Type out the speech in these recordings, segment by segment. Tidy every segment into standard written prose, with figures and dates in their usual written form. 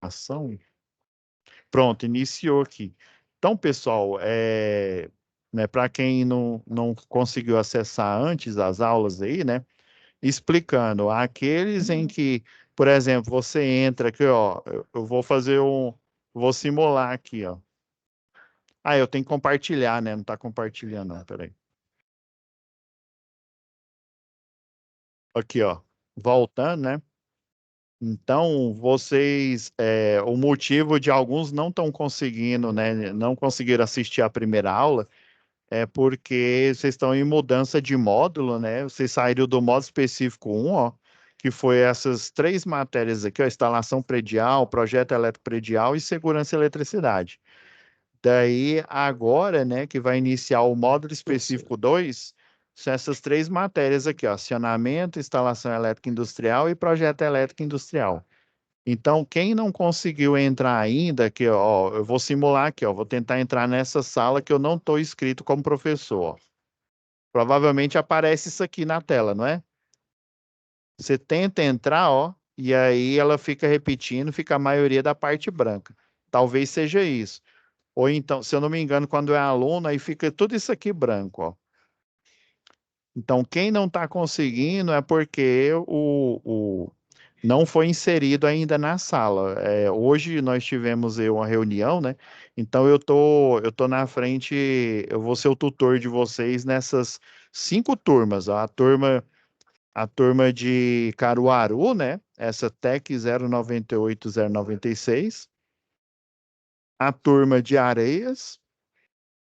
Ação. Pronto, iniciou aqui. Então, pessoal, né, para quem não conseguiu acessar antes as aulas aí, né, explicando, aqueles em que, por exemplo, você entra aqui, ó, eu vou vou simular aqui, ó. Ah, eu tenho que compartilhar, né? Não está compartilhando, não, peraí. Aqui, ó, voltando, né? Então, o motivo de alguns não estão conseguindo, né? Não conseguiram assistir a primeira aula é porque vocês estão em mudança de módulo, né? Vocês saíram do módulo específico 1, ó, que foi essas três matérias aqui, ó, instalação predial, projeto elétrico predial e segurança e eletricidade. Daí, agora, né, que vai iniciar o módulo específico 2, são essas três matérias aqui, ó, acionamento, instalação elétrica industrial e projeto elétrico industrial. Então, quem não conseguiu entrar ainda, aqui, ó, eu vou simular aqui, ó, vou tentar entrar nessa sala que eu não estou inscrito como professor. Ó. Provavelmente aparece isso aqui na tela, não é? Você tenta entrar, ó, e aí ela fica repetindo, fica a maioria da parte branca. Talvez seja isso. Ou então, se eu não me engano, quando é aluno, aí fica tudo isso aqui branco, ó. Então, quem não está conseguindo é porque não foi inserido ainda na sala. Hoje nós tivemos uma reunião, né? Então, eu tô na frente, eu vou ser o tutor de vocês nessas 5 turmas. Ó. A turma de Caruaru, né? Essa TEC 098-096. A turma de Areias,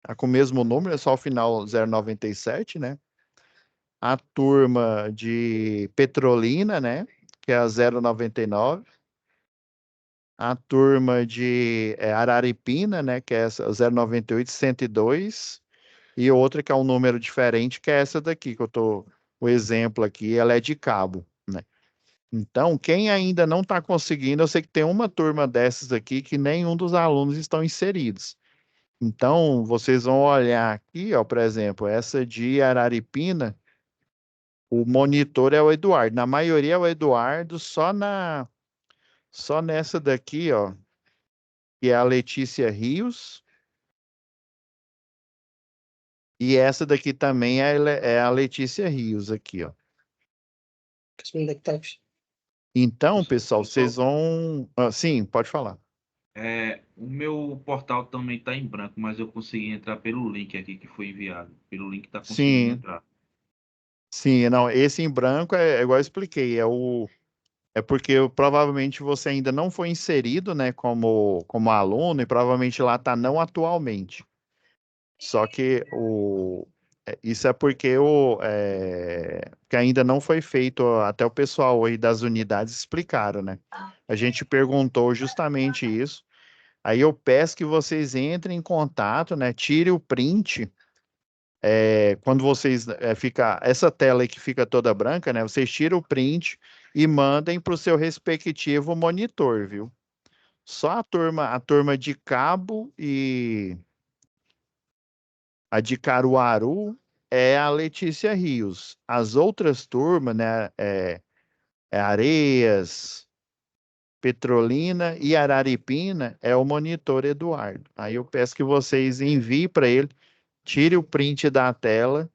tá com o mesmo número, é só o final 097, né? A turma de Petrolina, né? Que é a 099. A turma de Araripina, né? Que é essa 098-102. E outra que é um número diferente, que é essa daqui, que eu tô. O exemplo aqui, ela é de cabo, né? Então, quem ainda não está conseguindo, eu sei que tem uma turma dessas aqui que nenhum dos alunos estão inseridos. Então, vocês vão olhar aqui, ó, por exemplo, essa de Araripina. O monitor é o Eduardo. Na maioria é o Eduardo, só nessa daqui, ó, que é a Letícia Rios, e essa daqui também é a Letícia Rios aqui, ó. Então, pessoal, vocês vão. Sim, pode falar. O meu portal também está em branco, mas eu consegui entrar pelo link aqui que foi enviado. Pelo link está conseguindo Sim, entrar. sim, não, esse em branco é igual eu expliquei, é porque provavelmente você ainda não foi inserido, né, como aluno, e provavelmente lá está não atualmente. Só que isso é porque que ainda não foi feito, até o pessoal aí das unidades explicaram, né? A gente perguntou justamente isso. Aí eu peço que vocês entrem em contato, né? Tire o print. Quando vocês fica essa tela aí que fica toda branca, né? Vocês tiram o print e mandem para o seu respectivo monitor, viu? Só a turma de cabo e a de Caruaru é a Letícia Rios. As outras turmas, né, é Areias, Petrolina e Araripina, é o monitor Eduardo. Aí eu peço que vocês enviem para ele, tire o print da tela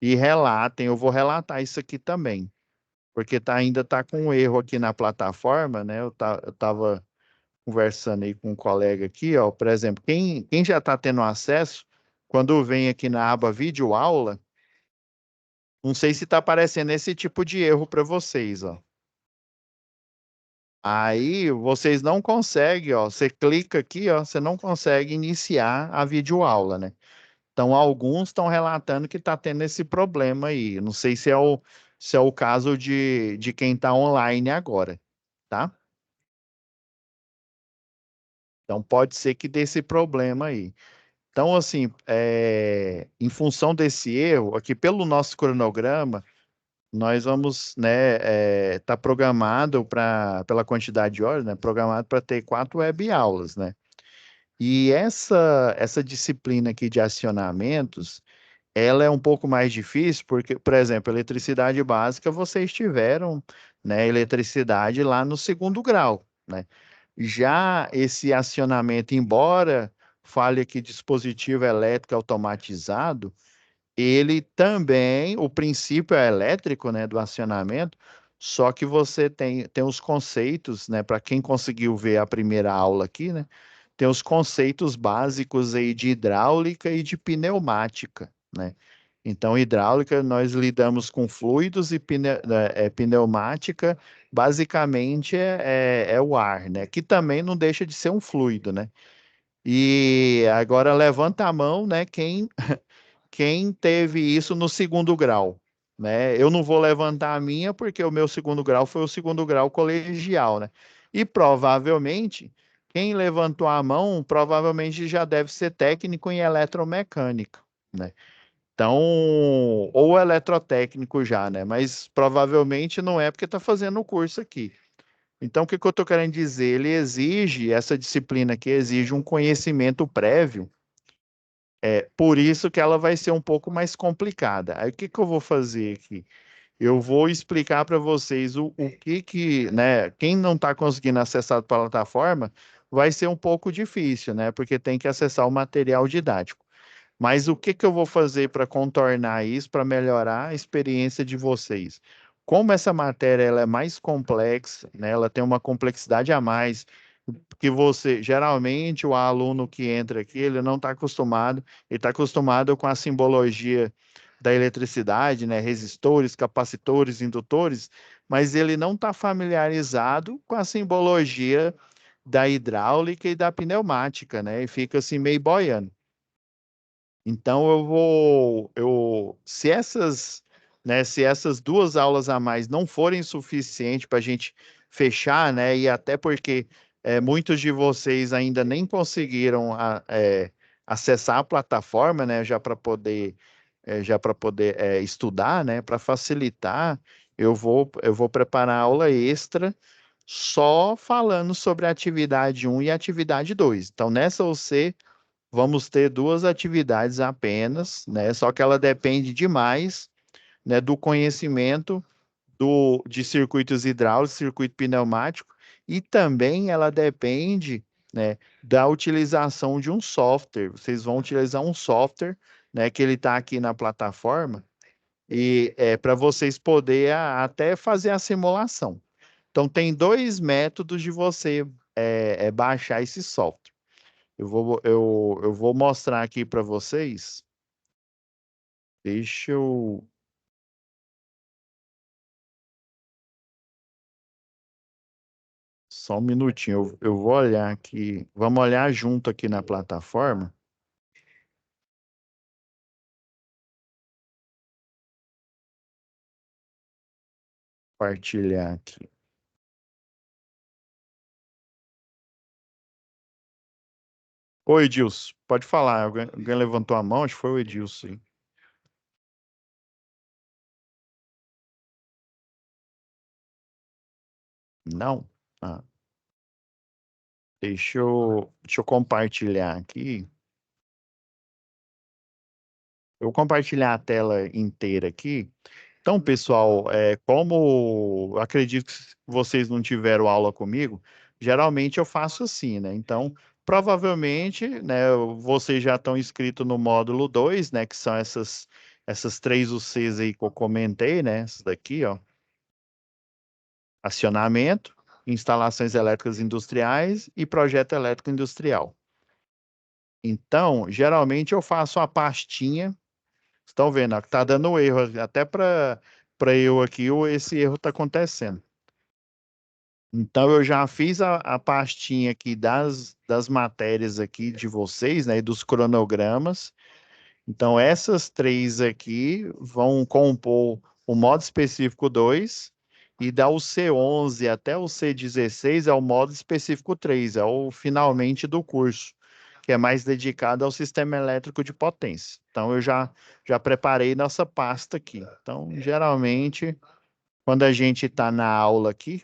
e relatem. Eu vou relatar isso aqui também, porque ainda está com um erro aqui na plataforma, né? Eu estava conversando aí com um colega aqui, ó, por exemplo, quem já está tendo acesso, quando vem aqui na aba vídeo aula, não sei se está aparecendo esse tipo de erro para vocês, ó. Aí vocês não conseguem, ó. Você clica aqui, ó, você não consegue iniciar a videoaula, né? Então, alguns estão relatando que está tendo esse problema aí. Não sei se é o caso de quem está online agora, tá? Então, pode ser que dê esse problema aí. Então, assim, em função desse erro, aqui pelo nosso cronograma, nós vamos, né, tá programado pela quantidade de horas, né, programado para ter 4 web aulas, né? E essa disciplina aqui de acionamentos, ela é um pouco mais difícil porque, por exemplo, eletricidade básica, vocês tiveram, né, eletricidade lá no segundo grau, né? Já esse acionamento, embora fale aqui dispositivo elétrico automatizado, ele também, o princípio é elétrico, né, do acionamento, só que você tem os conceitos, né, para quem conseguiu ver a primeira aula aqui, né, tem os conceitos básicos aí de hidráulica e de pneumática, né? Então, hidráulica, nós lidamos com fluidos e pneumática, basicamente é o ar, né? Que também não deixa de ser um fluido, né? E agora levanta a mão, né? Quem teve isso no segundo grau, né? Eu não vou levantar a minha porque o meu segundo grau foi o segundo grau colegial, né? E provavelmente quem levantou a mão provavelmente já deve ser técnico em eletromecânica, né? Então, ou eletrotécnico já, né? Mas provavelmente não é porque está fazendo o curso aqui. Então, o que que eu estou querendo dizer? Ele exige, essa disciplina aqui exige um conhecimento prévio, por isso que ela vai ser um pouco mais complicada. Aí, o que que eu vou fazer aqui? Eu vou explicar para vocês o que, né? Quem não está conseguindo acessar a plataforma vai ser um pouco difícil, né? Porque tem que acessar o material didático. Mas o que que eu vou fazer para contornar isso, para melhorar a experiência de vocês? Como essa matéria ela é mais complexa, né? Ela tem uma complexidade a mais, que você, geralmente, o aluno que entra aqui, ele não está acostumado, ele está acostumado com a simbologia da eletricidade, né? Resistores, capacitores, indutores, mas ele não está familiarizado com a simbologia da hidráulica e da pneumática, né? E fica assim meio boiando. Então se essas, né, se essas duas aulas a mais não forem suficientes para a gente fechar, né, e até porque muitos de vocês ainda nem conseguiram acessar a plataforma, né, já para poder estudar, né, para facilitar, eu vou preparar aula extra só falando sobre a atividade um e a atividade 2. Então, nessa você vamos ter duas atividades apenas, né? Só que ela depende demais, né, do conhecimento de circuitos hidráulicos, circuito pneumático, e também ela depende, né, da utilização de um software. Vocês vão utilizar um software, né, que ele está aqui na plataforma, e para vocês poderem até fazer a simulação. Então, tem dois métodos de você baixar esse software. Eu vou mostrar aqui para vocês. Deixa eu. Só um minutinho. Eu vou olhar aqui. Vamos olhar junto aqui na plataforma. Compartilhar aqui. Oi, Edilson. Pode falar. Alguém levantou a mão? Acho que foi o Edilson. Hein? Não? Ah, deixa eu compartilhar aqui. Eu vou compartilhar a tela inteira aqui. Então, pessoal, como eu acredito que vocês não tiveram aula comigo, geralmente eu faço assim, né? Então, provavelmente, né, vocês já estão inscritos no módulo 2, né, que são essas três UCs aí que eu comentei, né? Essas daqui, ó. Acionamento, instalações elétricas industriais e projeto elétrico industrial. Então, geralmente eu faço a pastinha. Estão vendo, ó, que tá dando erro, até para eu aqui, esse erro está acontecendo. Então, eu já fiz a pastinha aqui das matérias aqui de vocês, né, e dos cronogramas. Então, essas três aqui vão compor o modo específico 2 e da o C11 até o C16 é o modo específico 3, é o finalmente do curso, que é mais dedicado ao sistema elétrico de potência. Então, eu já preparei nossa pasta aqui. Então, geralmente, quando a gente está na aula aqui,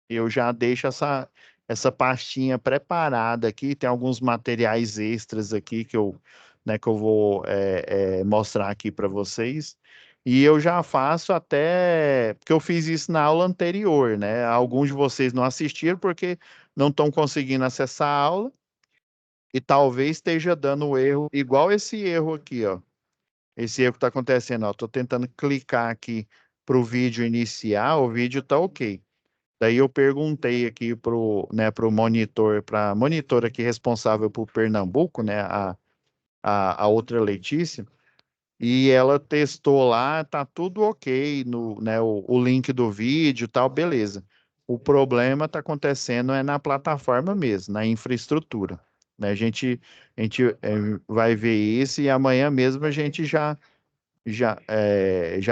eu já deixo essa pastinha preparada aqui. Tem alguns materiais extras aqui que eu vou mostrar aqui para vocês. E eu já faço até, porque eu fiz isso na aula anterior, né? Alguns de vocês não assistiram porque não estão conseguindo acessar a aula e talvez esteja dando erro, igual esse erro aqui, ó. Esse erro que está acontecendo, ó. Estou tentando clicar aqui para o vídeo iniciar, o vídeo está ok. Daí eu perguntei aqui pro monitor, para a monitora aqui responsável por Pernambuco, né? A outra Letícia. E ela testou lá, tá tudo ok no, né, o link do vídeo, e tal, beleza. O problema está acontecendo é na plataforma mesmo, na infraestrutura, né? A gente vai ver isso e amanhã mesmo a gente já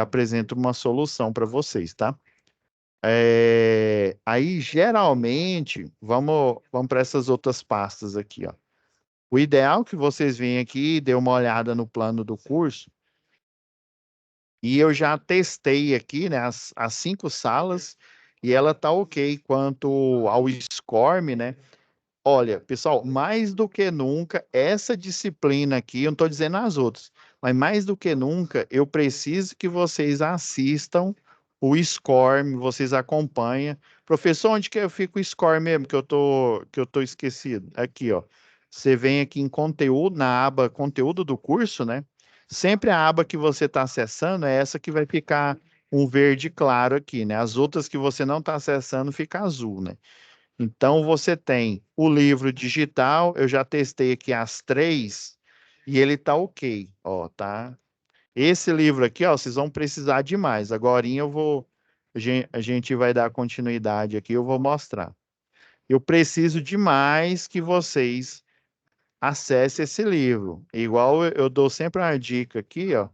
apresenta uma solução para vocês, tá? Aí geralmente vamos para essas outras pastas aqui, ó. O ideal é que vocês venham aqui e dê uma olhada no plano do curso. E eu já testei aqui, né, as 5 salas e ela tá ok quanto ao SCORM, né? Olha, pessoal, mais do que nunca, essa disciplina aqui, eu não estou dizendo as outras, mas mais do que nunca, eu preciso que vocês assistam o SCORM, vocês acompanhem. Professor, onde que eu fico o SCORM mesmo, que eu tô esquecido? Aqui, ó. Você vem aqui em conteúdo, na aba conteúdo do curso, né? Sempre a aba que você está acessando é essa que vai ficar um verde claro aqui, né? As outras que você não está acessando fica azul, né? Então você tem o livro digital, eu já testei aqui as 3 e ele tá ok, ó, tá? Esse livro aqui, ó, vocês vão precisar de mais. Agorinha a gente vai dar continuidade aqui, eu vou mostrar. Eu preciso demais que vocês acessem esse livro. Igual eu dou sempre uma dica aqui, ó.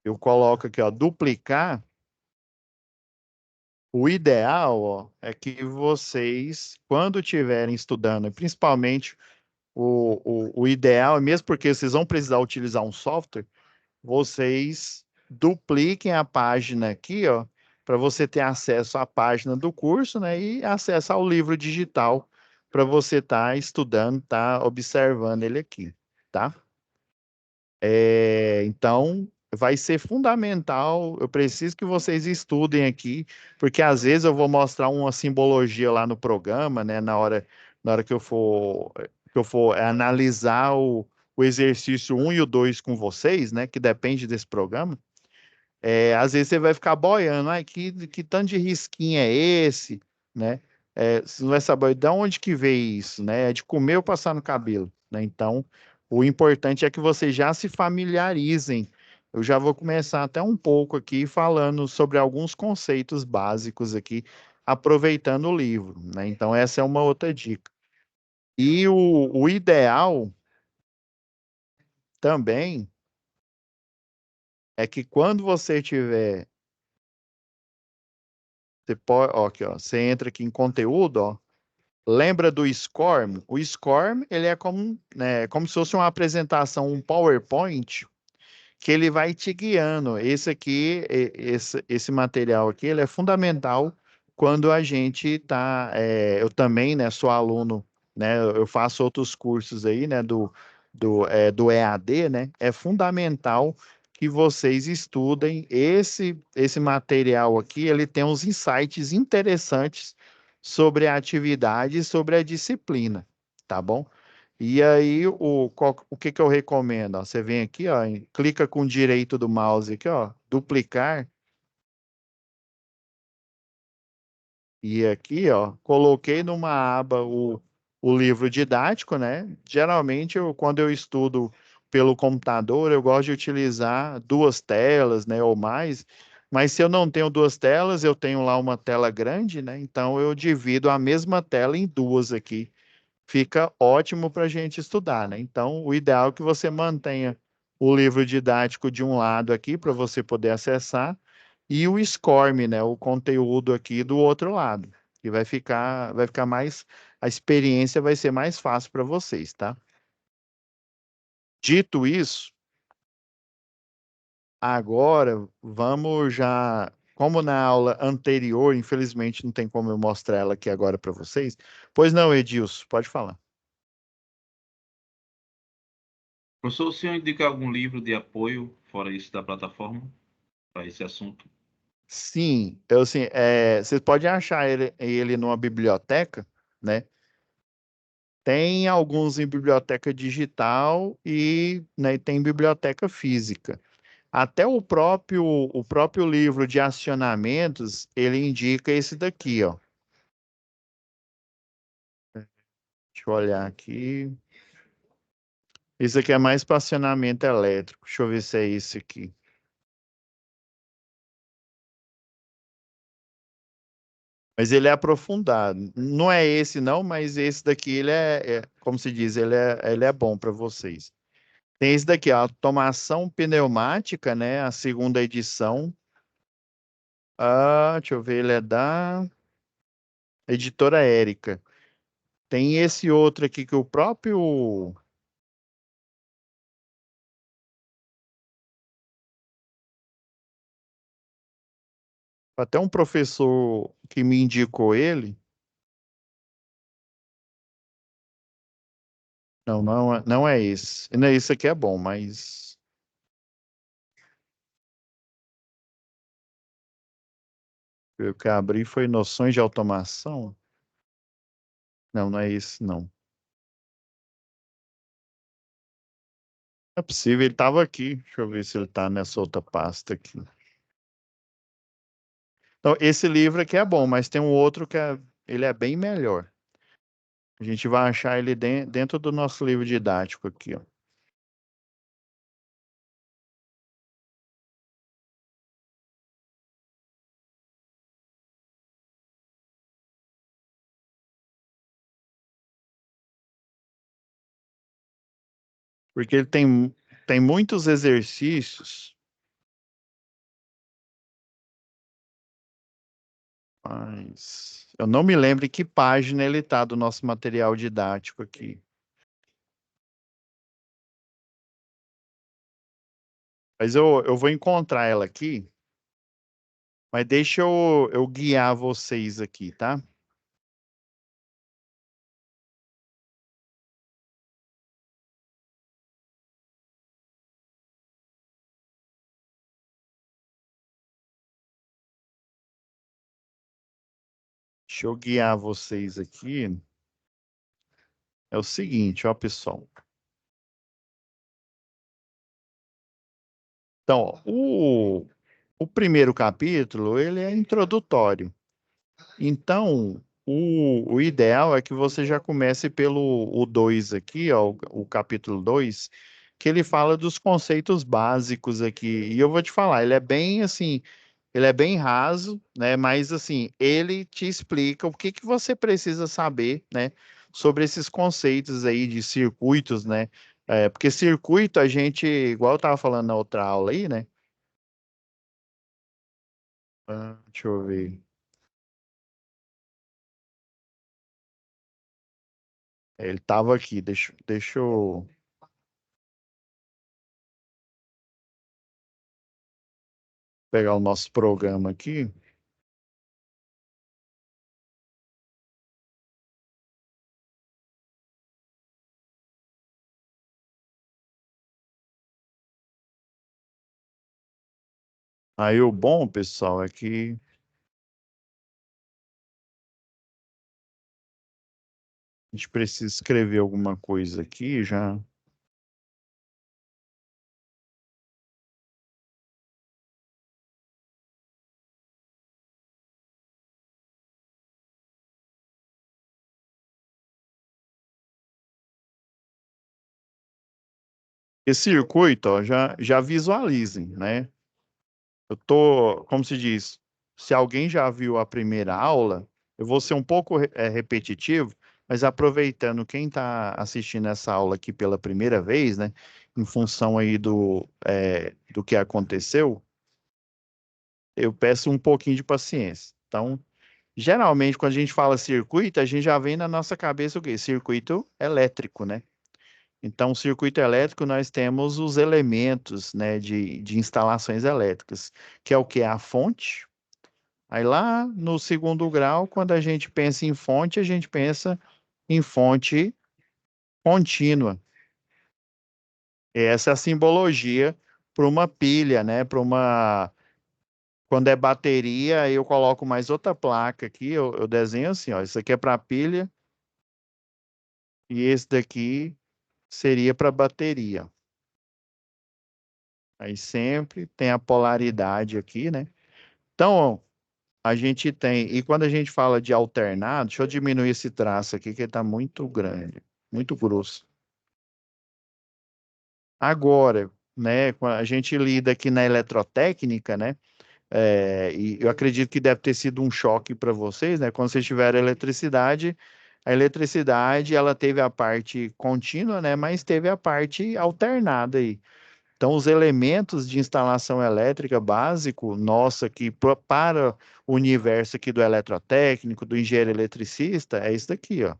Eu coloco aqui, ó, duplicar. O ideal, ó, é que vocês, quando estiverem estudando, e principalmente o ideal, mesmo porque vocês vão precisar utilizar um software, vocês dupliquem a página aqui, ó, para você ter acesso à página do curso, né, e acesso ao livro digital para você estar estudando, estar observando ele aqui, tá? Então, vai ser fundamental. Eu preciso que vocês estudem aqui, porque às vezes eu vou mostrar uma simbologia lá no programa, né? Na hora que eu for analisar o exercício 1 e o 2 com vocês, né? Que depende desse programa. Às vezes você vai ficar boiando, ai, que tanto de risquinho é esse, né? Você não vai saber de onde que veio isso, né? É de comer ou passar no cabelo, né? Então, o importante é que vocês já se familiarizem. Eu já vou começar até um pouco aqui falando sobre alguns conceitos básicos aqui, aproveitando o livro, né? Então, essa é uma outra dica. E o ideal também é que quando você tiver. Você pode, ó, aqui, ó, você entra aqui em conteúdo, ó, lembra do SCORM? O SCORM, ele é como, né, como se fosse uma apresentação, um PowerPoint, que ele vai te guiando. Esse aqui, esse material aqui, ele é fundamental quando a gente está, eu também, né, sou aluno, né, eu faço outros cursos aí, né, do EAD, né, é fundamental que vocês estudem esse material aqui, ele tem uns insights interessantes sobre a atividade e sobre a disciplina, tá bom? E aí, o que que eu recomendo? Ó, você vem aqui, ó, clica com o direito do mouse aqui, ó, duplicar, e aqui, ó, coloquei numa aba o livro didático, né? Geralmente, quando eu estudo pelo computador, eu gosto de utilizar 2 telas, né, ou mais, mas se eu não tenho 2 telas, eu tenho lá uma tela grande, né? Então, eu divido a mesma tela em duas aqui, fica ótimo para a gente estudar, né? Então, o ideal é que você mantenha o livro didático de um lado aqui para você poder acessar e o SCORM, né? O conteúdo aqui do outro lado. E vai ficar mais, a experiência vai ser mais fácil para vocês, tá? Dito isso, agora vamos já, como na aula anterior, infelizmente não tem como eu mostrar ela aqui agora para vocês. Pois não, Edilson, pode falar. Professor, o senhor indica algum livro de apoio, fora isso da plataforma, para esse assunto? Sim, assim, vocês podem achar ele numa biblioteca, né? Tem alguns em biblioteca digital e, né, tem biblioteca física. Até o próprio livro de acionamentos, ele indica esse daqui, ó. Deixa eu olhar aqui. Isso aqui é mais para acionamento elétrico. Deixa eu ver se é esse aqui. Mas ele é aprofundado. Não é esse, não, mas esse daqui, como se diz, ele é bom para vocês. Tem esse daqui, ó, automação pneumática, né? A segunda edição. Deixa eu ver, ele é da editora Érica. Tem esse outro aqui que o próprio. Até um professor que me indicou ele. Não, não é esse. Não, esse aqui é bom, mas o que abri foi noções de automação. Não, não é esse, não. Não é possível, ele estava aqui. Deixa eu ver se ele está nessa outra pasta aqui. Então, esse livro aqui é bom, mas tem um outro ele é bem melhor. A gente vai achar ele dentro do nosso livro didático aqui, ó. Porque ele tem muitos exercícios, mas eu não me lembro em que página ele está do nosso material didático aqui. Mas eu vou encontrar ela aqui, mas deixa eu guiar vocês aqui, tá? Deixa eu guiar vocês aqui. É o seguinte, ó, pessoal. Então, ó, o primeiro capítulo, ele é introdutório. Então, o ideal é que você já comece pelo o 2 aqui, ó, o capítulo 2, que ele fala dos conceitos básicos aqui. E eu vou te falar, ele é bem assim, ele é bem raso, né? Mas assim, ele te explica o que que você precisa saber, né, sobre esses conceitos aí de circuitos, né? Porque circuito a gente, igual eu estava falando na outra aula aí, né? Deixa eu ver. Ele estava aqui, deixa eu pegar o nosso programa aqui. Aí o bom, pessoal, é que a gente precisa escrever alguma coisa aqui já. Esse circuito, ó, já visualizem, né? Como se diz, se alguém já viu a primeira aula, eu vou ser um pouco repetitivo, mas aproveitando quem está assistindo essa aula aqui pela primeira vez, né? Em função aí do que aconteceu, eu peço um pouquinho de paciência. Então, geralmente, quando a gente fala circuito, a gente já vem na nossa cabeça o quê? Circuito elétrico, né? Então, circuito elétrico, nós temos os elementos, né, de instalações elétricas, que é o que? A fonte. Aí lá no segundo grau, quando a gente pensa em fonte, a gente pensa em fonte contínua. Essa é a simbologia para uma pilha, né? Para uma. Quando é bateria, eu coloco mais outra placa aqui, eu desenho assim, ó. Isso aqui é para pilha e esse daqui seria para bateria. Aí sempre tem a polaridade aqui, né? Então, a gente tem, e quando a gente fala de alternado, deixa eu diminuir esse traço aqui, que ele está muito grande, muito grosso. Agora, né, quando a gente lida aqui na eletrotécnica, né, e eu acredito que deve ter sido um choque para vocês, né, quando vocês tiveram a eletricidade, ela teve a parte contínua, né, mas teve a parte alternada aí. Então, os elementos de instalação elétrica básico, nossa, que para o universo aqui do eletrotécnico, do engenheiro eletricista, é isso daqui, ó.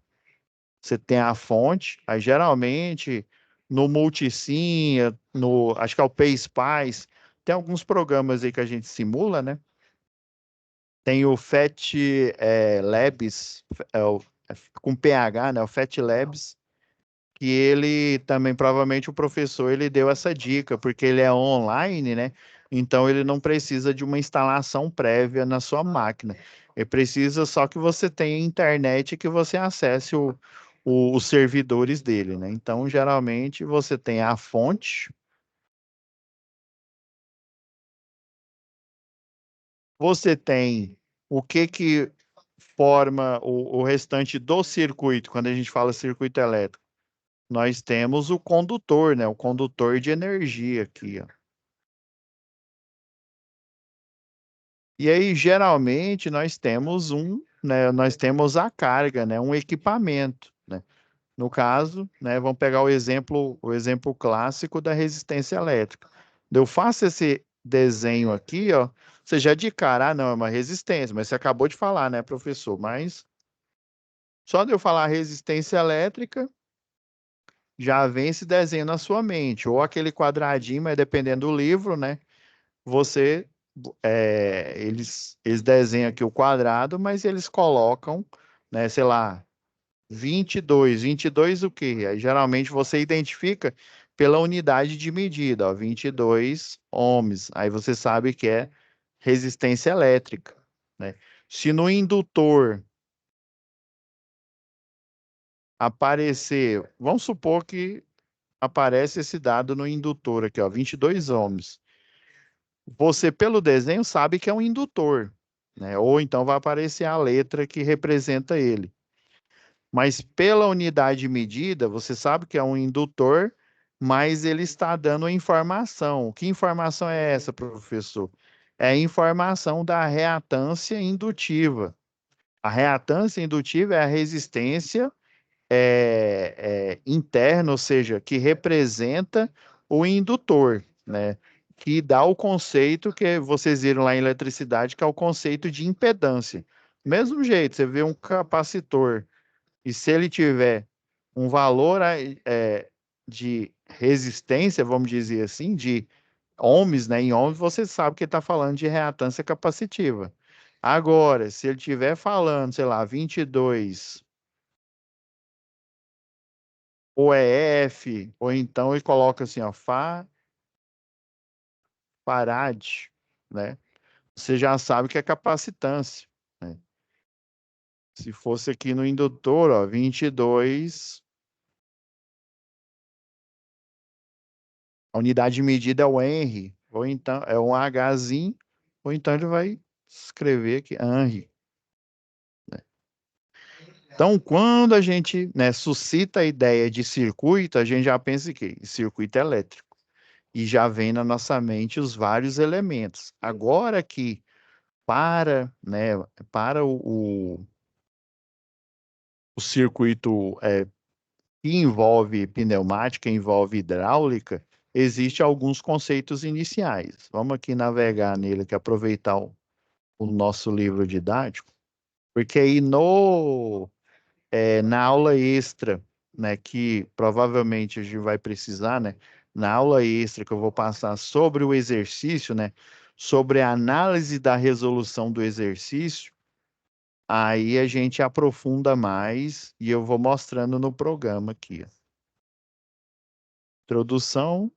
Você tem a fonte, aí geralmente no Multisim, no, acho que é o PSpice, tem alguns programas aí que a gente simula, né? Tem o FET Labs, com PH, né? O FET Labs, que ele também, provavelmente o professor, ele deu essa dica, porque ele é online, né? Então ele não precisa de uma instalação prévia na sua máquina. Ele precisa só que você tenha internet e que você acesse os servidores dele, né? Então, geralmente, você tem a fonte, você tem o que que forma o restante do circuito, quando a gente fala circuito elétrico. Nós temos o condutor, né? O condutor de energia aqui, ó. E aí, geralmente, nós temos a carga, né? Um equipamento, né? No caso, né? Vamos pegar o exemplo clássico da resistência elétrica. Eu faço esse desenho aqui, ó. Você já de cara, não, é uma resistência, mas você acabou de falar, né, professor? Mas só de eu falar resistência elétrica, já vem esse desenho na sua mente, ou aquele quadradinho, mas dependendo do livro, né? Você eles desenham aqui o quadrado, mas eles colocam, né, sei lá, 22 o quê? Aí, geralmente você identifica pela unidade de medida, ó, 22 ohms. Aí você sabe que é resistência elétrica, né? Se no indutor aparecer, vamos supor que aparece esse dado no indutor aqui, ó, 22 ohms. Você, pelo desenho, sabe que é um indutor, né? Ou então vai aparecer a letra que representa ele. Mas pela unidade de medida, você sabe que é um indutor, mas ele está dando informação. Que informação é essa, professor? É a informação da reatância indutiva. A reatância indutiva é a resistência interna, ou seja, que representa o indutor, né? Que dá o conceito que vocês viram lá em eletricidade, que é o conceito de impedância. Mesmo jeito, você vê um capacitor, e se ele tiver um valor de resistência, vamos dizer assim, de ohms, né? Em ohms, você sabe que está falando de reatância capacitiva. Agora, se ele estiver falando, sei lá, 22 ou é F, ou então ele coloca assim, ó, farad, né? Você já sabe que é capacitância, né? Se fosse aqui no indutor, ó, 22, a unidade de medida é o Henry, ou então é um Hzinho, ou então ele vai escrever aqui Henry. Então, quando a gente, né, suscita a ideia de circuito, a gente já pensa em quê? Em circuito elétrico. E já vem na nossa mente os vários elementos. Agora que né, para o circuito que envolve pneumática, envolve hidráulica, existe alguns conceitos iniciais. Vamos aqui navegar nele, que aproveitar o nosso livro didático, porque aí na aula extra, né, que provavelmente a gente vai precisar, né, na aula extra que eu vou passar sobre o exercício, né, sobre a análise da resolução do exercício, aí a gente aprofunda mais e eu vou mostrando no programa aqui, ó. Introdução.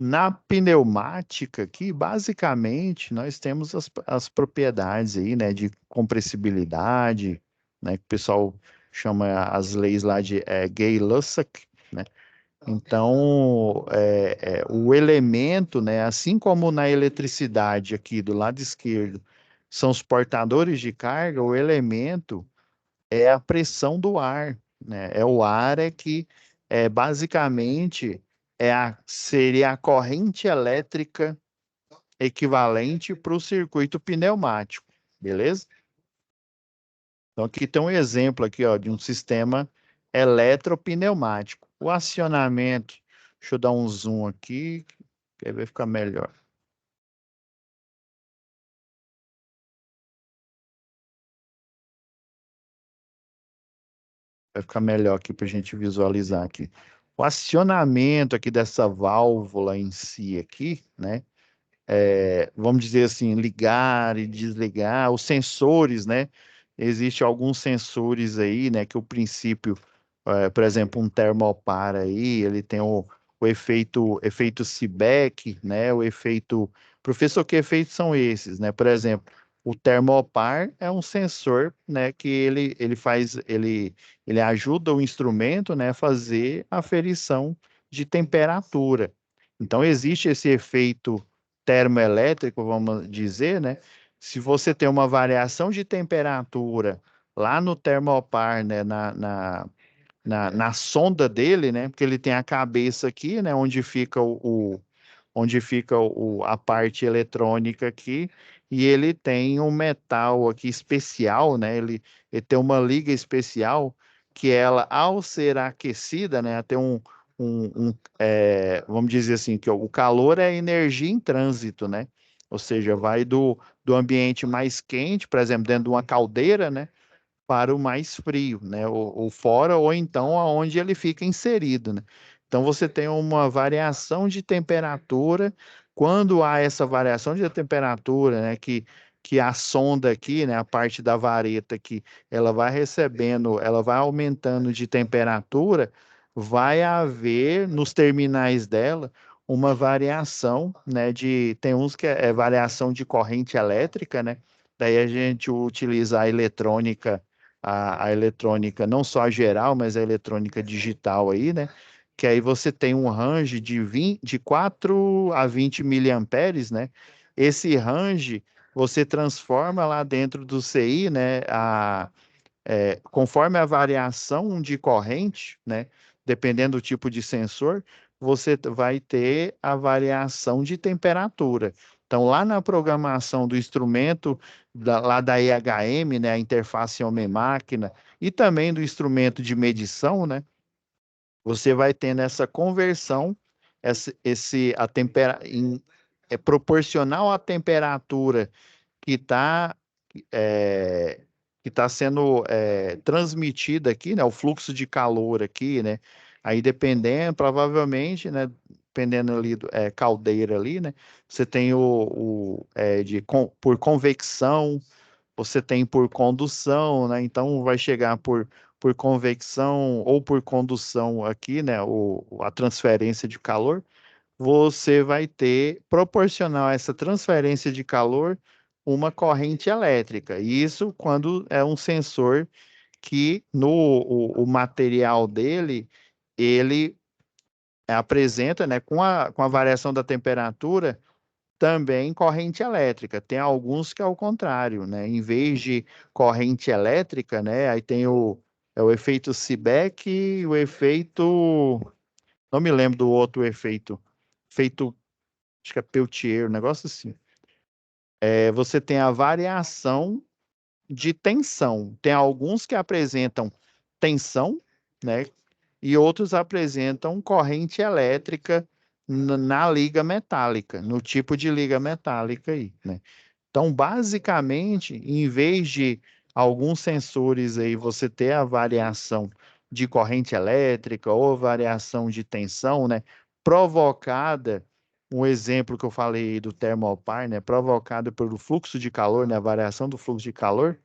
Na pneumática aqui, basicamente, nós temos as propriedades aí, né, de compressibilidade, né, que o pessoal chama as leis lá de Gay-Lussac, né? Então, o elemento, né, assim como na eletricidade aqui do lado esquerdo, são os portadores de carga, o elemento é a pressão do ar, né? É o ar que basicamente seria a corrente elétrica equivalente para o circuito pneumático, beleza? Então aqui tem um exemplo aqui, ó, de um sistema eletropneumático. O acionamento, deixa eu dar um zoom aqui, que aí vai ficar melhor. Vai ficar melhor aqui para a gente visualizar aqui. O acionamento aqui dessa válvula em si aqui, né? Vamos dizer assim, ligar e desligar, os sensores, né? Existem alguns sensores aí, né? Que o princípio, por exemplo, um termopar aí, ele tem o efeito Seebeck, né? O efeito. Professor, que efeitos são esses, né? Por exemplo, o termopar é um sensor, né? Que ele ajuda o instrumento, né? A fazer a aferição de temperatura. Então, existe esse efeito termoelétrico, vamos dizer, né? Se você tem uma variação de temperatura lá no termopar, né, na sonda dele, né? Porque ele tem a cabeça aqui, né? Onde fica a parte eletrônica aqui, e ele tem um metal aqui especial, né? Ele tem uma liga especial que ela, ao ser aquecida, né? Tem vamos dizer assim, que o calor é energia em trânsito, né? Ou seja, vai do ambiente mais quente, por exemplo, dentro de uma caldeira, né? Para o mais frio, né? Ou fora, ou então aonde ele fica inserido, né? Então você tem uma variação de temperatura. Quando há essa variação de temperatura, né? Que a sonda aqui, né? A parte da vareta aqui, ela vai recebendo, ela vai aumentando de temperatura, vai haver nos terminais dela uma variação, né? Tem uns que é variação de corrente elétrica, né? Daí a gente utiliza a eletrônica a eletrônica, não só a geral, mas a eletrônica digital aí, né? Que aí você tem um range de 4 a 20 miliamperes, né? Esse range você transforma lá dentro do CI, né? Conforme a variação de corrente, né? Dependendo do tipo de sensor, você vai ter a variação de temperatura. Então, lá na programação do instrumento, lá da EHM, né, a interface homem-máquina, e também do instrumento de medição, né, você vai tendo essa conversão, é proporcional à temperatura que está que está sendo transmitida aqui, né? O fluxo de calor aqui, né? Aí dependendo, provavelmente, né? Dependendo ali caldeira ali, né? Você tem por convecção, você tem por condução, né? Então vai chegar por convecção ou por condução aqui, né? A transferência de calor você vai ter, proporcional a essa transferência de calor, uma corrente elétrica. Isso quando é um sensor que o material dele, ele apresenta, né, com a variação da temperatura, também corrente elétrica. Tem alguns que é o contrário, né? Em vez de corrente elétrica, né, aí tem o efeito Seebeck e o efeito, não me lembro do outro efeito acho que é Peltier, um negócio assim. Você tem a variação de tensão. Tem alguns que apresentam tensão, né? E outros apresentam corrente elétrica na liga metálica, no tipo de liga metálica aí, né? Então, basicamente, em vez de alguns sensores aí você ter a variação de corrente elétrica ou variação de tensão, né, provocada, um exemplo que eu falei do termopar, né, provocada pelo fluxo de calor, né, a variação do fluxo de calor,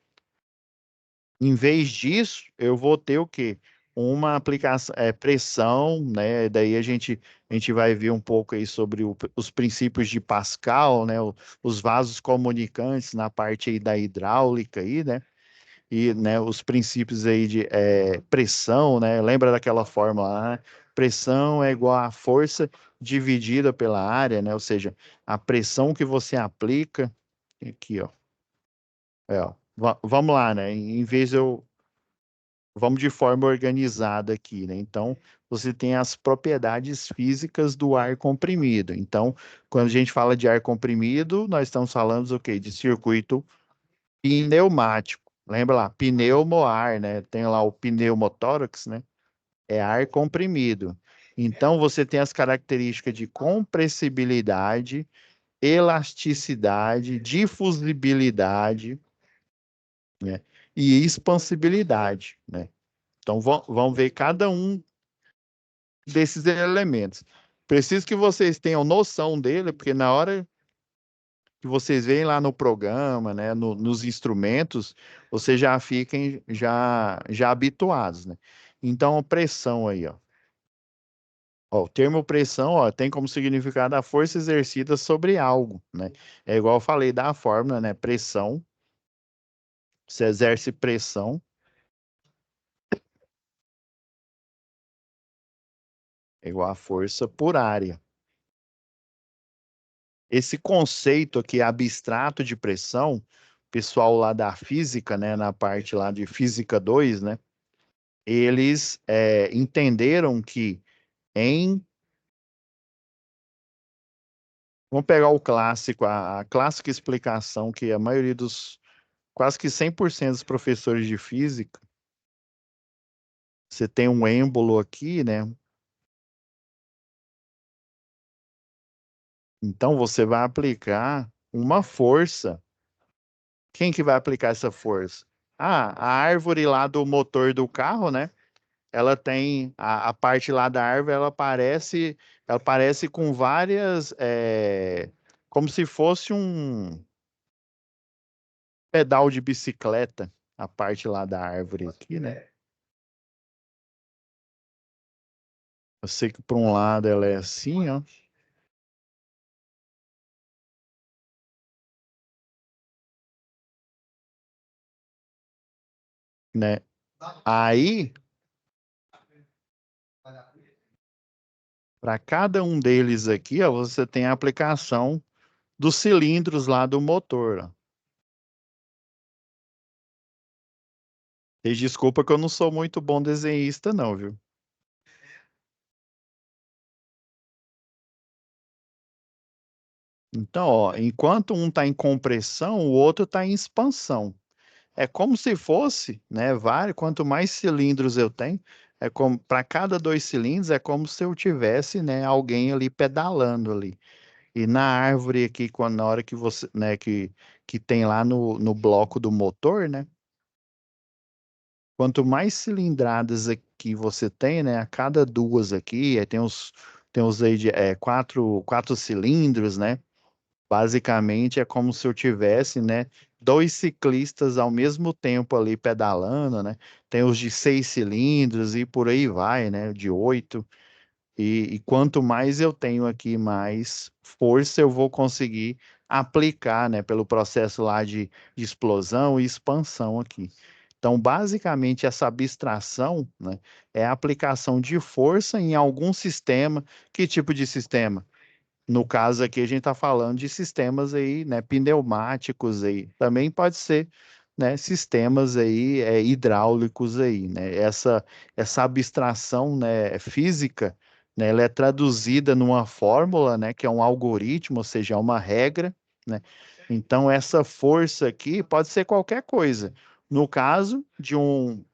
Em vez disso, eu vou ter o quê? Uma aplicação, pressão, né? Daí a gente vai ver um pouco aí sobre os princípios de Pascal, né? Os vasos comunicantes na parte aí da hidráulica aí, né? E, né, os princípios aí de pressão, né? Lembra daquela fórmula lá, né? Pressão é igual a força dividida pela área, né? Ou seja, a pressão que você aplica, aqui, ó. Ó, vamos lá, né? Em vez de eu vamos de forma organizada aqui, né? Então, você tem as propriedades físicas do ar comprimido. Então, quando a gente fala de ar comprimido, nós estamos falando o quê? De circuito pneumático. Lembra lá, pneumoar, né? Tem lá o pneumotórax, né? É ar comprimido. Então, você tem as características de compressibilidade, elasticidade, difusibilidade, né? E expansibilidade, né? Então, vamos ver cada um desses elementos. Preciso que vocês tenham noção dele, porque na hora que vocês veem lá no programa, né, nos instrumentos, vocês já fiquem já habituados, né? Então, pressão aí, ó. Ó, o termo pressão, ó, tem como significado a força exercida sobre algo, né? É igual eu falei da fórmula, né? Pressão, você exerce pressão, é igual a força por área. Esse conceito aqui abstrato de pressão, pessoal lá da física, né, na parte lá de física 2, né, eles entenderam que em, vamos pegar o clássico, a clássica explicação que a maioria dos, quase que 100% dos professores de física, você tem um êmbolo aqui, né, então você vai aplicar uma força. Quem que vai aplicar essa força? Ah, a árvore lá do motor do carro, né? Ela tem a parte lá da árvore, ela parece com várias, como se fosse um pedal de bicicleta, a parte lá da árvore aqui, né? Eu sei que por um lado ela é assim, ó, né? Aí, para cada um deles aqui, ó, você tem a aplicação dos cilindros lá do motor, ó. E desculpa que eu não sou muito bom desenhista, não, viu? Então, ó, enquanto um está em compressão, o outro está em expansão. É como se fosse, né, vários, quanto mais cilindros eu tenho, é como para cada 2 cilindros é como se eu tivesse, né, alguém ali pedalando ali. E na árvore aqui, quando na hora que você, né, que tem lá no bloco do motor, né, quanto mais cilindradas aqui você tem, né, a cada duas aqui, aí tem os aí de quatro cilindros, né? Basicamente é como se eu tivesse, né, 2 ciclistas ao mesmo tempo ali pedalando, né? Tem os de 6 cilindros e por aí vai, né? De 8. E quanto mais eu tenho aqui, mais força eu vou conseguir aplicar, né? Pelo processo lá de explosão e expansão aqui. Então, basicamente, essa abstração, né, é a aplicação de força em algum sistema. Que tipo de sistema? No caso aqui, a gente está falando de sistemas aí, né, pneumáticos aí. Também pode ser, né, sistemas aí hidráulicos aí, né? Essa abstração, né, física, né, ela é traduzida numa fórmula, né, que é um algoritmo, ou seja, é uma regra, né? Então, essa força aqui pode ser qualquer coisa. No caso de um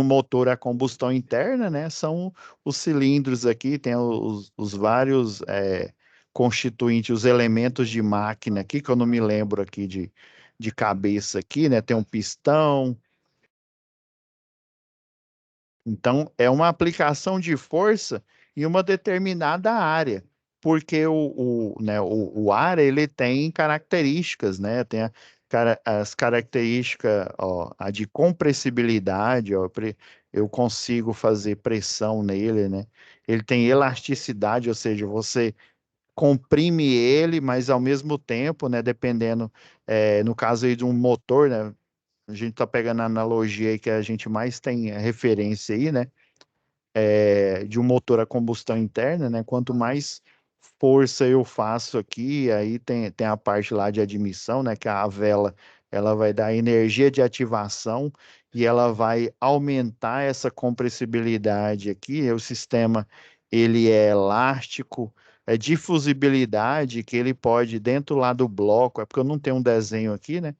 motor a combustão interna, né? São os cilindros aqui, tem os vários constituintes, os elementos de máquina aqui, que eu não me lembro aqui de cabeça aqui, né? Tem um pistão. Então, é uma aplicação de força em uma determinada área, porque né, o ar ele tem características, né? Tem as características, ó, a de compressibilidade, ó, eu consigo fazer pressão nele, né? Ele tem elasticidade, ou seja, você comprime ele, mas ao mesmo tempo, né, dependendo, no caso aí de um motor, né, a gente está pegando a analogia aí que a gente mais tem referência aí, né, de um motor a combustão interna, né, quanto mais força eu faço aqui, aí tem a parte lá de admissão, né, que a vela, ela vai dar energia de ativação e ela vai aumentar essa compressibilidade aqui, o sistema, ele é elástico, é difusibilidade, que ele pode, dentro lá do bloco, é porque eu não tenho um desenho aqui, né,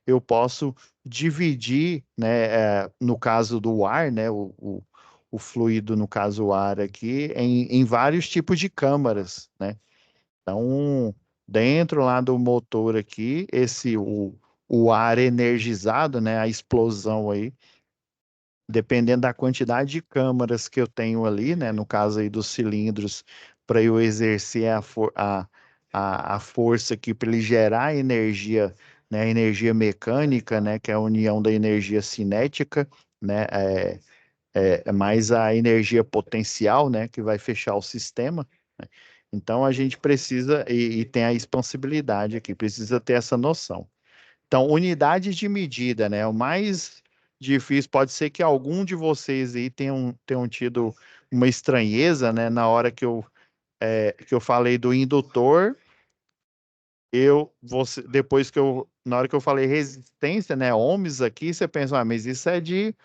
eu posso dividir, né, no caso do ar, né, o fluido, no caso o ar aqui, em vários tipos de câmaras, né? Então, dentro lá do motor aqui, o ar energizado, né, a explosão aí, dependendo da quantidade de câmaras que eu tenho ali, né, no caso aí dos cilindros, para eu exercer a força aqui para ele gerar energia, né, energia mecânica, né, que é a união da energia cinética, né, é mais a energia potencial, né, que vai fechar o sistema, né? Então a gente precisa, e tem a expansibilidade aqui, precisa ter essa noção. Então, unidades de medida, né? O mais difícil pode ser que algum de vocês aí tenham tido uma estranheza, né? Na hora que eu falei do indutor, na hora que eu falei resistência, né? Ohms aqui, você pensa, ah, mas isso é de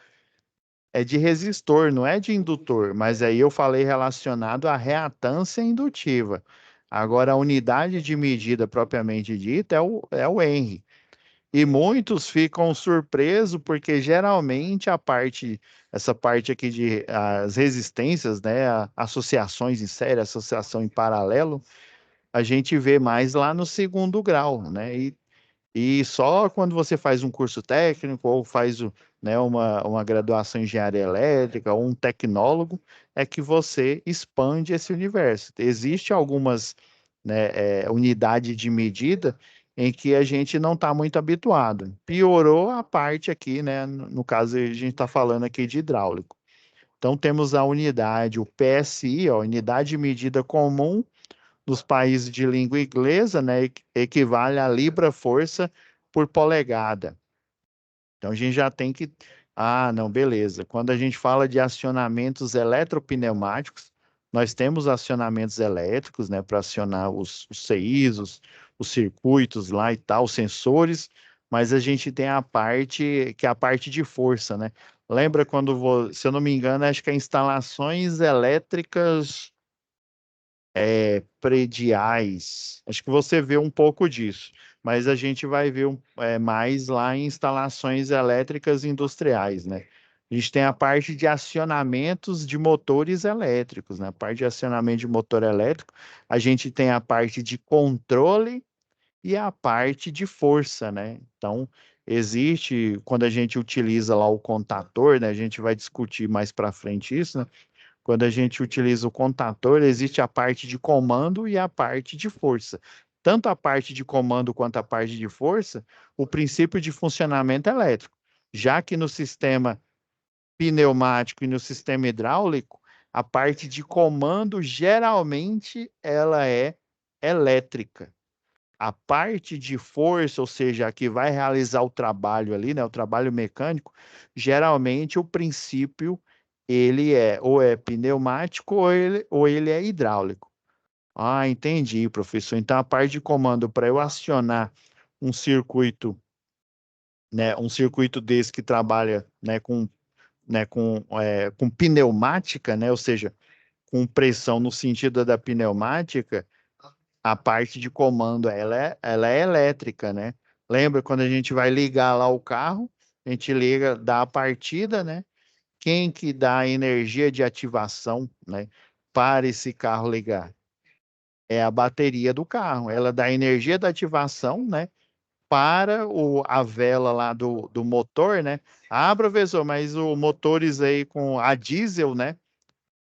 resistor, não é de indutor. Mas aí eu falei relacionado à reatância indutiva. Agora, a unidade de medida propriamente dita é o Henry. E muitos ficam surpresos porque geralmente essa parte aqui de as resistências, né, associações em série, associação em paralelo, a gente vê mais lá no segundo grau, né? E só quando você faz um curso técnico ou faz né, uma graduação em engenharia elétrica ou um tecnólogo é que você expande esse universo. Existe algumas, né, unidades de medida em que a gente não está muito habituado. Piorou a parte aqui, né? No caso, a gente está falando aqui de hidráulico. Então, temos a unidade, o PSI, ó, unidade de medida comum dos países de língua inglesa, né, equivale a libra-força por polegada. Então a gente já tem que. Ah, não, beleza. Quando a gente fala de acionamentos eletropneumáticos, nós temos acionamentos elétricos, né, para acionar os CIs, os circuitos lá e tal, os sensores, mas a gente tem a parte que é a parte de força, né? Lembra quando, se eu não me engano, acho que é instalações elétricas prediais. Acho que você vê um pouco disso, mas a gente vai ver mais lá em instalações elétricas industriais, né? A gente tem a parte de acionamentos de motores elétricos, né? A parte de acionamento de motor elétrico, a gente tem a parte de controle e a parte de força, né? Então, quando a gente utiliza lá o contator, né? A gente vai discutir mais para frente isso, né? Quando a gente utiliza o contator, existe a parte de comando e a parte de força. Tanto a parte de comando quanto a parte de força, o princípio de funcionamento é elétrico. Já que no sistema pneumático e no sistema hidráulico, a parte de comando geralmente ela é elétrica. A parte de força, ou seja, a que vai realizar o trabalho ali, né, o trabalho mecânico, geralmente o princípio ele ou é pneumático ou ele é hidráulico. Ah, entendi, professor. Então a parte de comando para eu acionar um circuito, né, um circuito desse que trabalha, com pneumática, né, ou seja, com pressão no sentido da pneumática, a parte de comando, ela é elétrica, né? Lembra quando a gente vai ligar lá o carro, a gente liga, dá a partida, né? Quem que dá a energia de ativação, né? Para esse carro ligar? É a bateria do carro. Ela dá a energia da ativação, né? Para a vela lá do motor, né? Ah, professor, mas o motores aí com a diesel, né?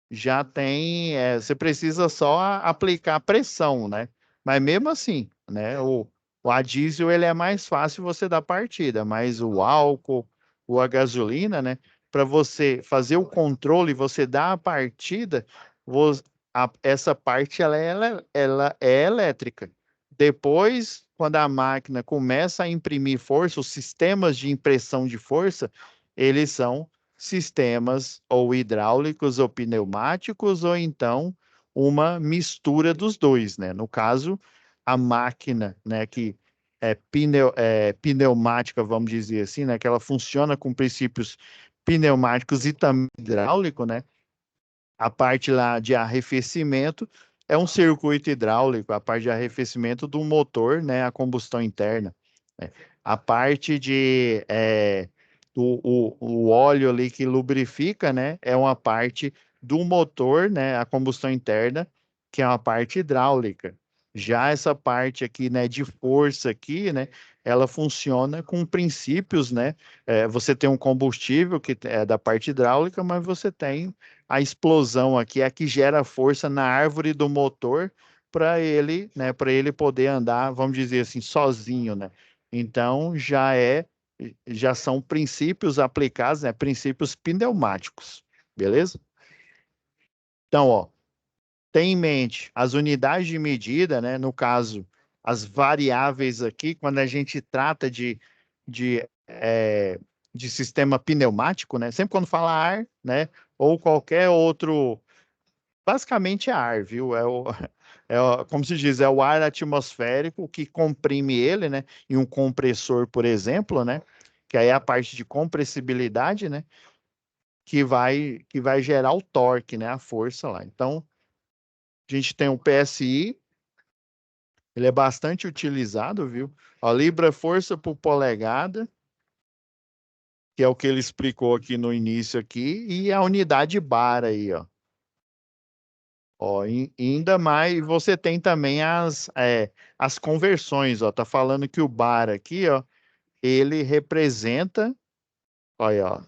Já tem, você precisa só aplicar pressão, né? Mas mesmo assim, né? O a diesel ele é mais fácil você dar partida, mas o álcool, ou a gasolina, né? Para você fazer o controle, você dar a partida, essa parte ela é elétrica. Depois, quando a máquina começa a imprimir força, os sistemas de impressão de força, eles são sistemas ou hidráulicos ou pneumáticos, ou então uma mistura dos dois, né? No caso, a máquina, né, que pneumática, vamos dizer assim, né, que ela funciona com princípios pneumáticos e também hidráulico, né? A parte lá de arrefecimento é um circuito hidráulico, a parte de arrefecimento do motor, né, a combustão interna, né? A parte de o óleo ali que lubrifica, né, é uma parte do motor, né, a combustão interna, que é uma parte hidráulica. Já essa parte aqui, né, de força aqui, né, ela funciona com princípios, né? Você tem um combustível que é da parte hidráulica, mas você tem a explosão aqui é a que gera força na árvore do motor para ele, né, para ele poder andar, vamos dizer assim, sozinho, né? Então já são princípios aplicados, né, princípios pneumáticos, beleza? Então, ó, tem em mente as unidades de medida, né? No caso, as variáveis aqui, quando a gente trata de, é, de sistema pneumático, né? Sempre quando fala ar, né? Ou qualquer outro. Basicamente é ar, viu? Como se diz, é o ar atmosférico que comprime ele, né? Em um compressor, por exemplo, né? Que aí é a parte de compressibilidade, né? Que vai gerar o torque, né? A força lá. Então, a gente tem o PSI, ele é bastante utilizado, viu? A libra força por polegada, que é o que ele explicou aqui no início aqui, e a unidade bar aí, ó. Ó, ainda mais, você tem também as conversões, ó. Tá falando que o bar aqui, ó, ele representa, olha, ó,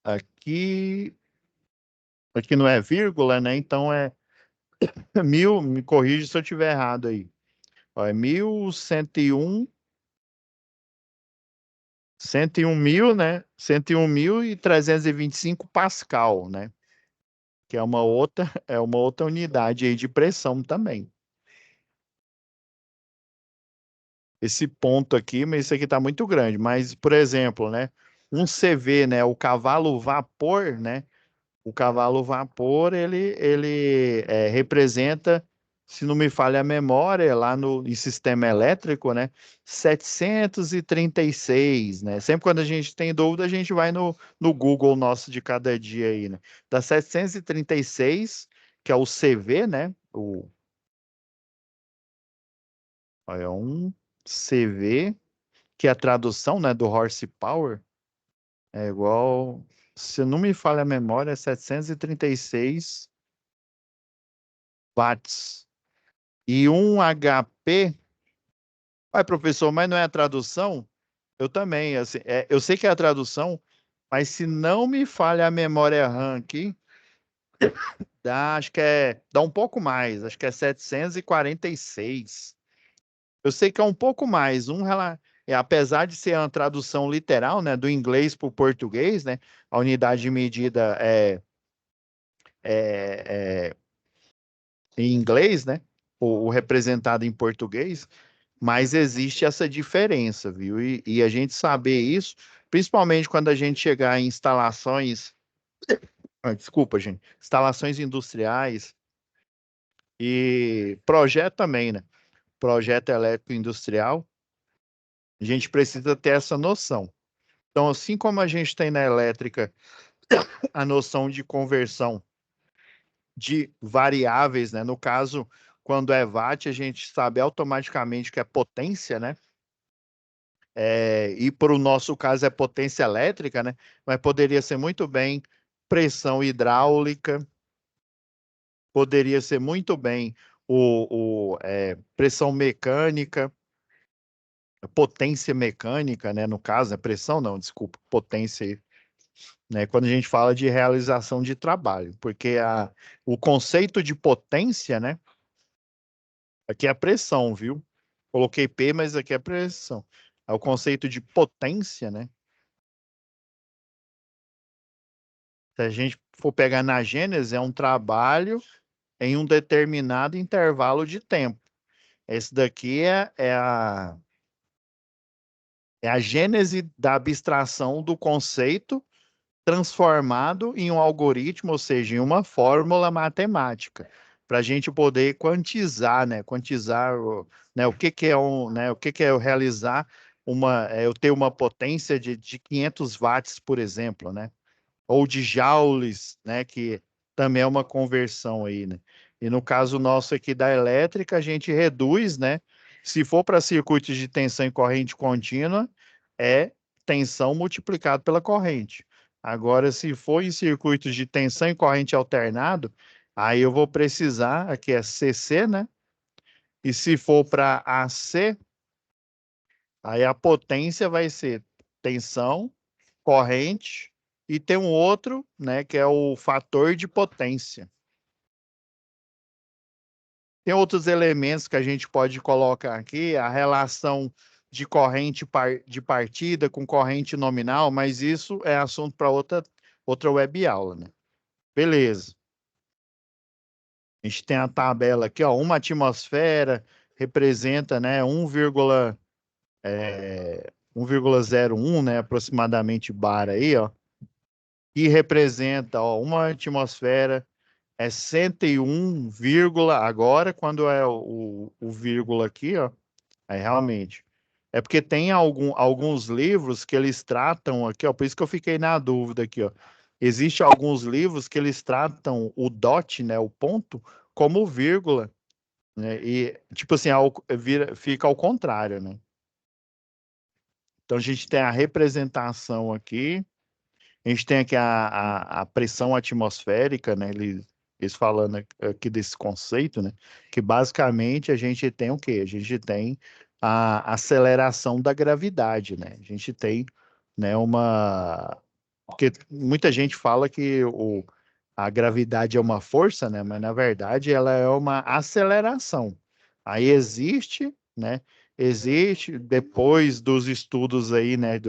aqui, aqui não é vírgula, né? Então é mil, me corrija se eu estiver errado aí. Ó, é 101.000, né? 101.325 Pascal, né? Que é uma outra unidade aí de pressão também. Esse ponto aqui, mas isso aqui está muito grande. Mas, por exemplo, né, um CV, né, o cavalo vapor, né, o cavalo vapor, ele representa, se não me falha a memória, lá no em sistema elétrico, né, 736, né? Sempre quando a gente tem dúvida, a gente vai no Google nosso de cada dia aí, né? Da 736, que é o CV, né? É um CV, que é a tradução, né, do horsepower, é igual, se não me falha a memória, é 736 watts. E um HP, ai, professor, mas não é a tradução? Eu também, assim, eu sei que é a tradução, mas se não me falha a memória RAM aqui, dá um pouco mais, acho que é 746. Eu sei que é um pouco mais, apesar de ser uma tradução literal, né, do inglês para o português, né, a unidade de medida é em inglês, né, o representado em português, mas existe essa diferença, viu? E a gente saber isso, principalmente quando a gente chegar em instalações, desculpa, gente, instalações industriais e projeto também, né? Projeto elétrico industrial, a gente precisa ter essa noção. Então, assim como a gente tem na elétrica a noção de conversão de variáveis, né? No caso, quando é watt, a gente sabe automaticamente que é potência, né? E para o nosso caso é potência elétrica, né? Mas poderia ser muito bem pressão hidráulica, poderia ser muito bem pressão mecânica, potência mecânica, né? No caso, é pressão não, desculpa, potência, né? Quando a gente fala de realização de trabalho, porque o conceito de potência, né? Aqui é a pressão, viu? Coloquei P, mas aqui é pressão. É o conceito de potência, né? Se a gente for pegar na Gênesis, é um trabalho em um determinado intervalo de tempo. Esse daqui é a gênese da abstração do conceito transformado em um algoritmo, ou seja, em uma fórmula matemática, para a gente poder quantizar, né? Quantizar né, o que que é né, o que que é eu realizar eu ter uma potência de 500 watts, por exemplo, né? Ou de joules, né? Que também é uma conversão aí, né? E no caso nosso aqui da elétrica, a gente reduz, né? Se for para circuitos de tensão e corrente contínua, é tensão multiplicado pela corrente. Agora, se for em circuitos de tensão e corrente alternado, aí eu vou precisar, aqui é CC, né? E se for para AC, aí a potência vai ser tensão, corrente, e tem um outro, né, que é o fator de potência. Tem outros elementos que a gente pode colocar aqui, a relação de corrente de partida com corrente nominal, mas isso é assunto para outra web aula, né? Beleza. A gente tem a tabela aqui, ó, uma atmosfera representa, né, 1,01, né, aproximadamente bar aí, ó, e representa, ó, uma atmosfera é 101, agora quando é o vírgula aqui, ó, aí realmente. É porque tem alguns livros que eles tratam aqui, ó, por isso que eu fiquei na dúvida aqui, ó. Existem alguns livros que eles tratam o dot, né, o ponto, como vírgula, né? E tipo assim, fica ao contrário, né? Então a gente tem a representação aqui. A gente tem aqui a pressão atmosférica, né? Eles falando aqui desse conceito, né? Que basicamente a gente tem o quê? A gente tem a aceleração da gravidade, né? A gente tem, né, Porque muita gente fala que a gravidade é uma força, né? Mas na verdade ela é uma aceleração. Aí existe, né? Existe, depois dos estudos aí, né?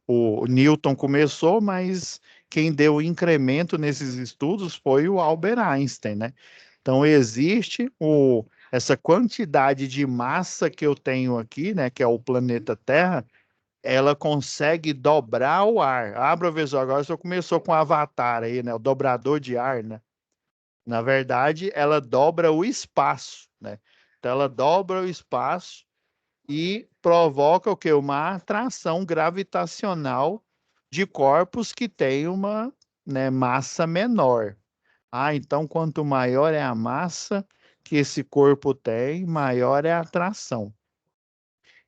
O Newton começou, mas quem deu o incremento nesses estudos foi o Albert Einstein, né? Então existe essa quantidade de massa que eu tenho aqui, né? Que é o planeta Terra, ela consegue dobrar o ar. Ah, professor, agora você começou com o Avatar aí, né? O dobrador de ar, né? Na verdade, ela dobra o espaço, né? Então, ela dobra o espaço e provoca o quê? Uma atração gravitacional de corpos que têm uma, né, massa menor. Ah, então, quanto maior é a massa que esse corpo tem, maior é a atração.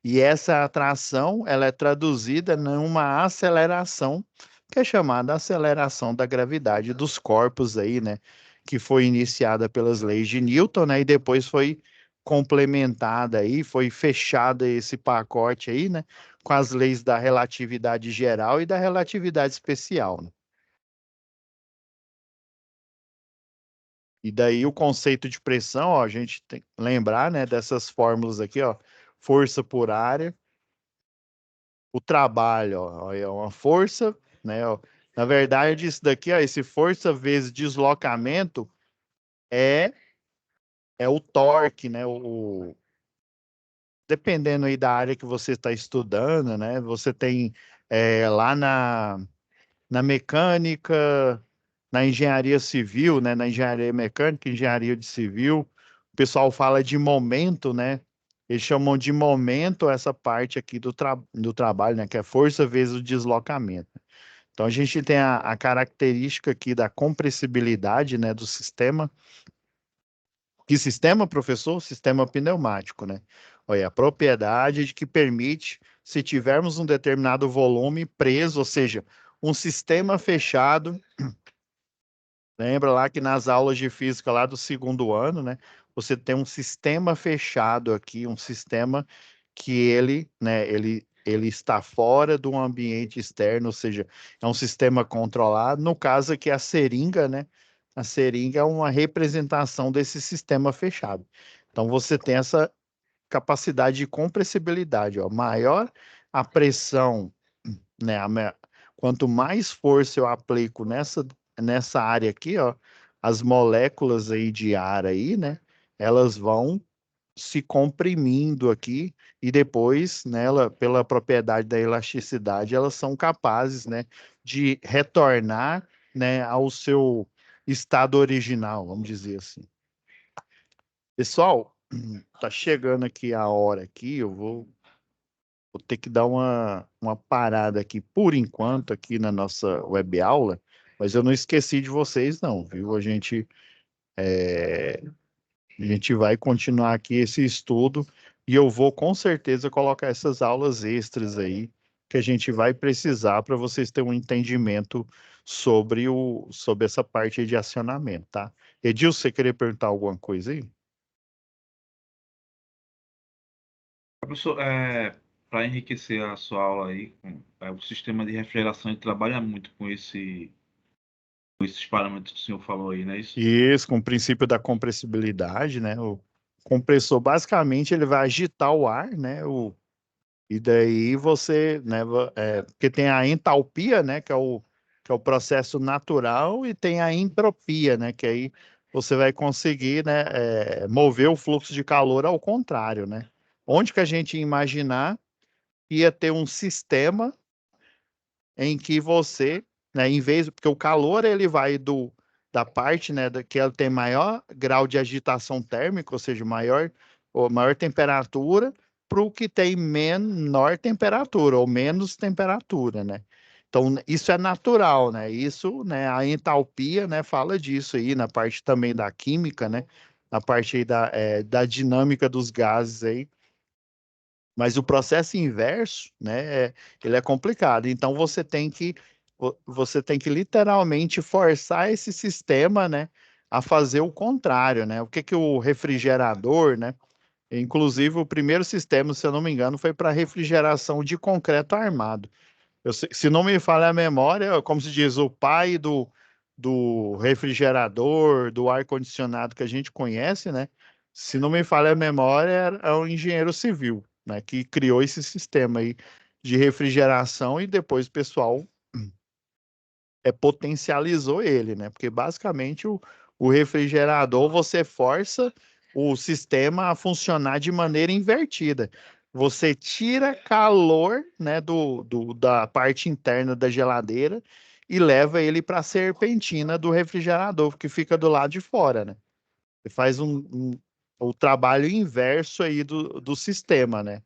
E essa atração, ela é traduzida numa aceleração, que é chamada aceleração da gravidade dos corpos aí, né? Que foi iniciada pelas leis de Newton, né? E depois foi complementada aí, foi fechado esse pacote aí, né? Com as leis da relatividade geral e da relatividade especial, né? E daí o conceito de pressão, ó, a gente tem que lembrar, né, dessas fórmulas aqui, ó, força por área, o trabalho, ó, é uma força, né? Ó. Na verdade, isso daqui, ó, esse força vezes deslocamento é é o torque, né? Dependendo aí da área que você está estudando, né? Você tem lá na mecânica, na engenharia civil, né? Na engenharia mecânica, engenharia de civil, o pessoal fala de momento, né? Eles chamam de momento essa parte aqui do trabalho, né? Que é força vezes o deslocamento. Então, a gente tem a característica aqui da compressibilidade, né, do sistema. Que sistema, professor? Sistema pneumático, né? Olha, a propriedade de que permite, se tivermos um determinado volume preso, ou seja, um sistema fechado. Lembra lá que nas aulas de física lá do segundo ano, né? Você tem um sistema fechado aqui, um sistema que ele está fora do ambiente externo, ou seja, é um sistema controlado. No caso aqui, a seringa, né? A seringa é uma representação desse sistema fechado. Então, você tem essa capacidade de compressibilidade, ó. Maior a pressão, né? Quanto mais força eu aplico nessa área aqui, ó, as moléculas aí de ar aí, né? Elas vão se comprimindo aqui e depois, nela, pela propriedade da elasticidade, elas são capazes, né, de retornar, né, ao seu estado original, vamos dizer assim. Pessoal, tá chegando aqui a hora aqui, eu vou ter que dar uma parada aqui por enquanto aqui na nossa web aula, mas eu não esqueci de vocês não, viu? A gente vai continuar aqui esse estudo e eu vou com certeza colocar essas aulas extras aí que a gente vai precisar para vocês terem um entendimento sobre essa parte de acionamento, tá? Edilson, você queria perguntar alguma coisa aí? Professor, para enriquecer a sua aula aí, o sistema de refrigeração ele trabalha muito com esses parâmetros que o senhor falou aí, não é isso? Isso, com o princípio da compressibilidade, né? O compressor, basicamente, ele vai agitar o ar, né? E daí você, né? Porque tem a entalpia, né? Que é o processo natural, e tem a entropia, né? Que aí você vai conseguir, né? Mover o fluxo de calor ao contrário, né? Onde que a gente ia imaginar ia ter um sistema em que você, né, em vez, porque o calor ele vai da parte, né, que ela tem maior grau de agitação térmica, ou seja, maior temperatura, para o que tem menor temperatura ou menos temperatura, né? Então, isso é natural, né? Isso, né, a entalpia, né, fala disso aí na parte também da química, né? Na parte aí da dinâmica dos gases aí. Mas o processo inverso, né, ele é complicado. Então você tem que literalmente forçar esse sistema, né, a fazer o contrário, né? O que que o refrigerador, né? Inclusive o primeiro sistema, se eu não me engano, foi para refrigeração de concreto armado. Se não me falha a memória, como se diz, o pai do refrigerador, do ar-condicionado que a gente conhece, né? Se não me falha a memória, é o engenheiro civil, né? Que criou esse sistema aí de refrigeração e depois o pessoal potencializou ele, né? Porque basicamente o refrigerador você força o sistema a funcionar de maneira invertida. Você tira calor, né, da parte interna da geladeira e leva ele para a serpentina do refrigerador, que fica do lado de fora, né? Você faz o trabalho inverso aí do sistema, né?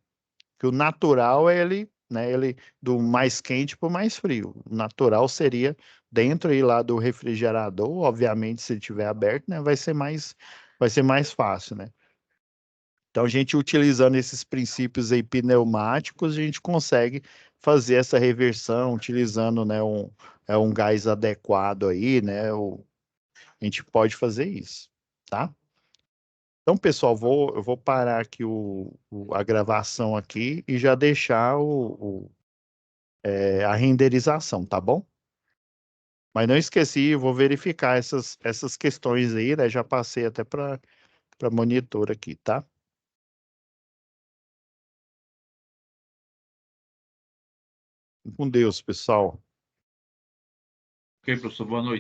Que o natural é ele, né, ele do mais quente para o mais frio. O natural seria dentro aí lá do refrigerador, obviamente, se ele estiver aberto, né, vai ser mais fácil, né? Então, a gente utilizando esses princípios aí pneumáticos, a gente consegue fazer essa reversão, utilizando, né, um gás adequado aí, né? A gente pode fazer isso, tá? Então, pessoal, eu vou parar aqui a gravação aqui e já deixar a renderização, tá bom? Mas não esqueci, eu vou verificar essas questões aí, né? Já passei até para monitor aqui, tá? Com Deus, pessoal. Ok, professor, boa noite.